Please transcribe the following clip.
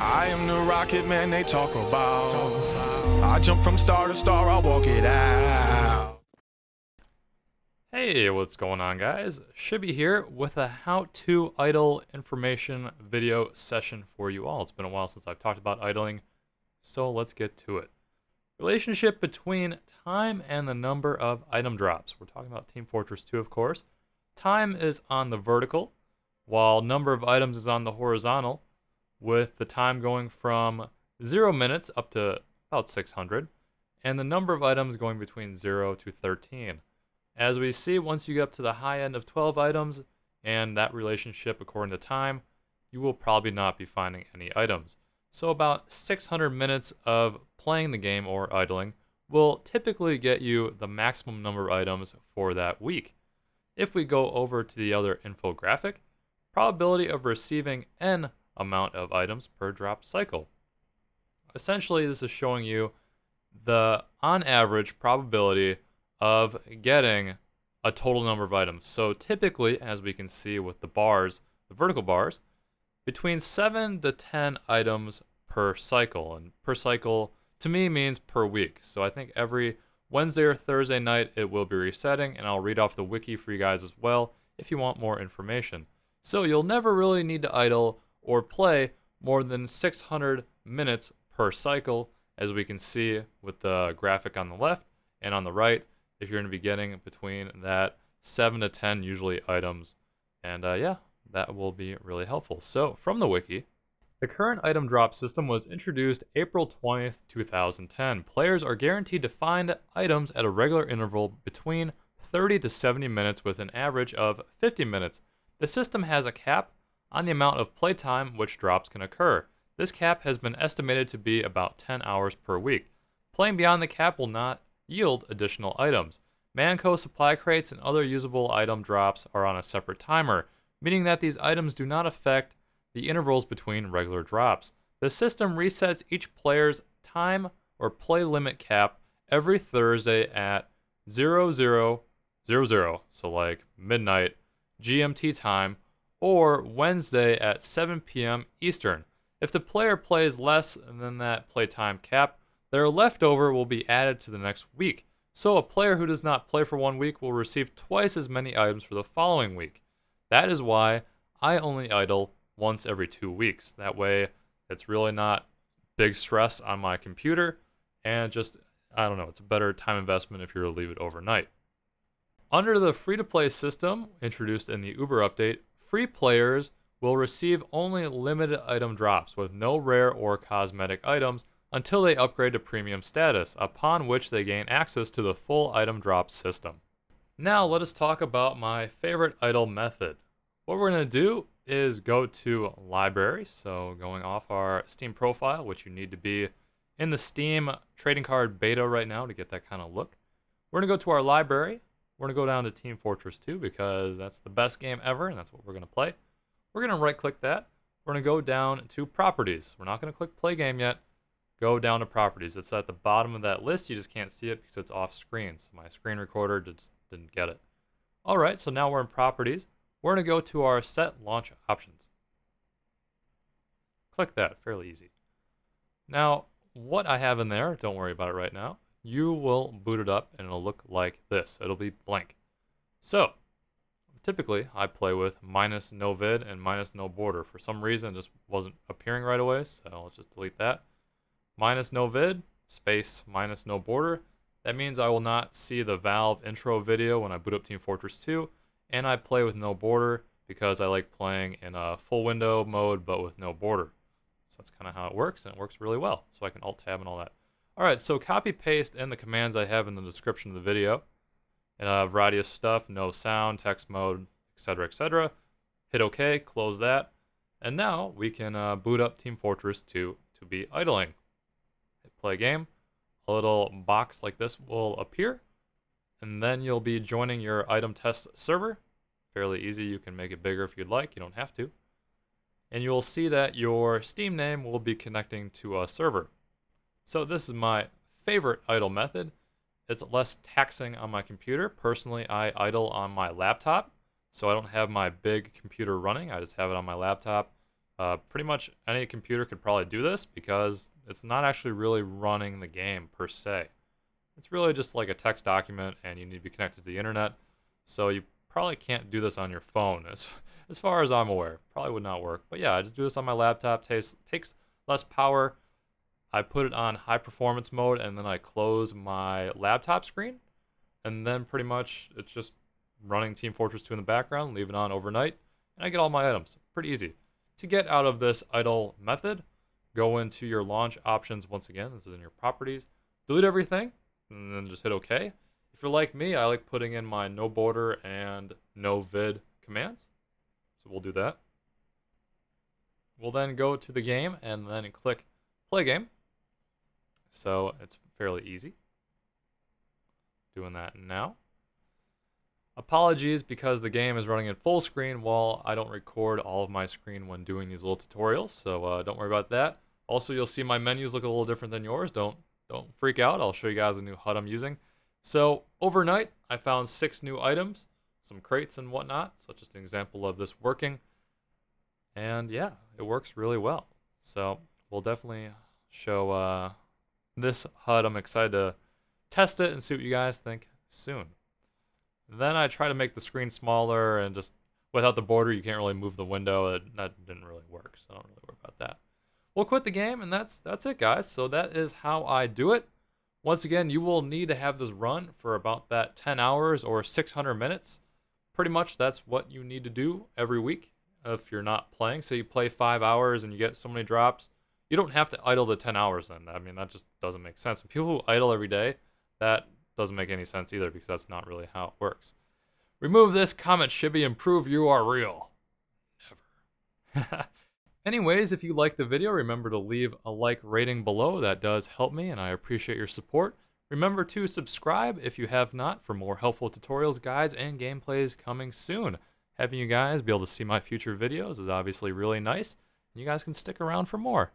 I am the rocket man they talk about. I jump from star to star, I'll walk it out. Hey, what's going on, guys? Shibby here with a how-to idle information video session for you all. It's been a while since I've talked about idling, so let's get to it. Relationship between time and the number of item drops. We're talking about Team Fortress 2, of course. Time is on the vertical, while number of items is on the horizontal, with the time going from 0 minutes up to about 600, and the number of items going between 0 to 13. As we see, once you get up to the high end of 12 items, and that relationship according to time, you will probably not be finding any items. So about 600 minutes of playing the game or idling will typically get you the maximum number of items for that week. If we go over to the other infographic, probability of receiving n amount of items per drop cycle. Essentially, this is showing you the on average probability of getting a total number of items. So typically, as we can see with the bars, the vertical bars, between 7 to 10 items per cycle. And per cycle to me means per week. So I think every Wednesday or Thursday night it will be resetting, and I'll read off the wiki for you guys as well if you want more information. So you'll never really need to idle or play more than 600 minutes per cycle, as we can see with the graphic on the left and on the right, if you're going to be getting between that 7 to 10 usually items. And yeah, that will be really helpful. So from the wiki, the current item drop system was introduced April 20th, 2010. Players are guaranteed to find items at a regular interval between 30 to 70 minutes with an average of 50 minutes. The system has a cap on the amount of playtime which drops can occur. This cap has been estimated to be about 10 hours per week. Playing beyond the cap will not yield additional items. Manco supply crates and other usable item drops are on a separate timer, meaning that these items do not affect the intervals between regular drops. The system resets each player's time or play limit cap every Thursday at 0000, so like midnight GMT time, or Wednesday at 7 p.m. Eastern. If the player plays less than that playtime cap, their leftover will be added to the next week. So a player who does not play for 1 week will receive twice as many items for the following week. That is why I only idle once every 2 weeks. That way it's really not big stress on my computer, and just, I don't know, it's a better time investment if you're to leave it overnight. Under the free-to-play system introduced in the Uber update, free players will receive only limited item drops with no rare or cosmetic items until they upgrade to premium status, upon which they gain access to the full item drop system. Now let us talk about my favorite idle method. What we're going to do is go to library, so going off our Steam profile, which you need to be in the Steam trading card beta right now to get that kind of look. We're going to go to our library. We're going to go down to Team Fortress 2 because that's the best game ever, and that's what we're going to play. We're going to right-click that. We're going to go down to Properties. We're not going to click Play Game yet. Go down to Properties. It's at the bottom of that list. You just can't see it because it's off screen, so my screen recorder just didn't get it. All right, so now we're in Properties. We're going to go to our Set Launch Options. Click that. Fairly easy. Now, what I have in there, don't worry about it right now. You will boot it up and it'll look like this. It'll be blank. So, typically I play with -no-vid and -no-border. For some reason it just wasn't appearing right away, so I'll just delete that. -no-vid, space -no-border. That means I will not see the Valve intro video when I boot up Team Fortress 2, and I play with no border because I like playing in a full window mode but with no border. So that's kind of how it works, and it works really well. So I can Alt-Tab and all that. Alright, so copy paste in the commands I have in the description of the video. And a variety of stuff, no sound, text mode, etc., etc. Hit OK, close that. And now we can boot up Team Fortress 2 to be idling. Hit play game. A little box like this will appear. And then you'll be joining your item test server. Fairly easy, you can make it bigger if you'd like, you don't have to. And you'll see that your Steam name will be connecting to a server. So this is my favorite idle method. It's less taxing on my computer. Personally, I idle on my laptop, so I don't have my big computer running. I just have it on my laptop. Pretty much any computer could probably do this because it's not actually really running the game per se. It's really just like a text document and you need to be connected to the internet. So you probably can't do this on your phone as far as I'm aware. Probably would not work. But yeah, I just do this on my laptop. Takes less power. I put it on high performance mode and then I close my laptop screen. And then pretty much it's just running Team Fortress 2 in the background, leave it on overnight, and I get all my items. Pretty easy. To get out of this idle method, go into your launch options once again. This is in your properties. Delete everything, and then just hit OK. If you're like me, I like putting in my no border and no vid commands. So we'll do that. We'll then go to the game and then click play game. So it's fairly easy. Doing that now. Apologies because the game is running in full screen while I don't record all of my screen when doing these little tutorials, so don't worry about that. Also, you'll see my menus look a little different than yours. Don't freak out. I'll show you guys a new HUD I'm using. So overnight, I found 6 new items, some crates and whatnot. So just an example of this working. And yeah, it works really well. So we'll definitely show this HUD. I'm excited to test it and see what you guys think soon. Then I try to make the screen smaller, and just without the border, you can't really move the window. That didn't really work, so I don't really worry about that. We'll quit the game, and that's it, guys. So that is how I do it. Once again, you will need to have this run for about that 10 hours or 600 minutes. Pretty much that's what you need to do every week if you're not playing. So you play 5 hours and you get so many drops. You don't have to idle the 10 hours then. I mean, that just doesn't make sense. And people who idle every day, that doesn't make any sense either because that's not really how it works. Remove this comment, Shibby, and prove you are real. Never. Anyways, if you liked the video, remember to leave a like rating below. That does help me, and I appreciate your support. Remember to subscribe if you have not for more helpful tutorials, guides, and gameplays coming soon. Having you guys be able to see my future videos is obviously really nice, and you guys can stick around for more.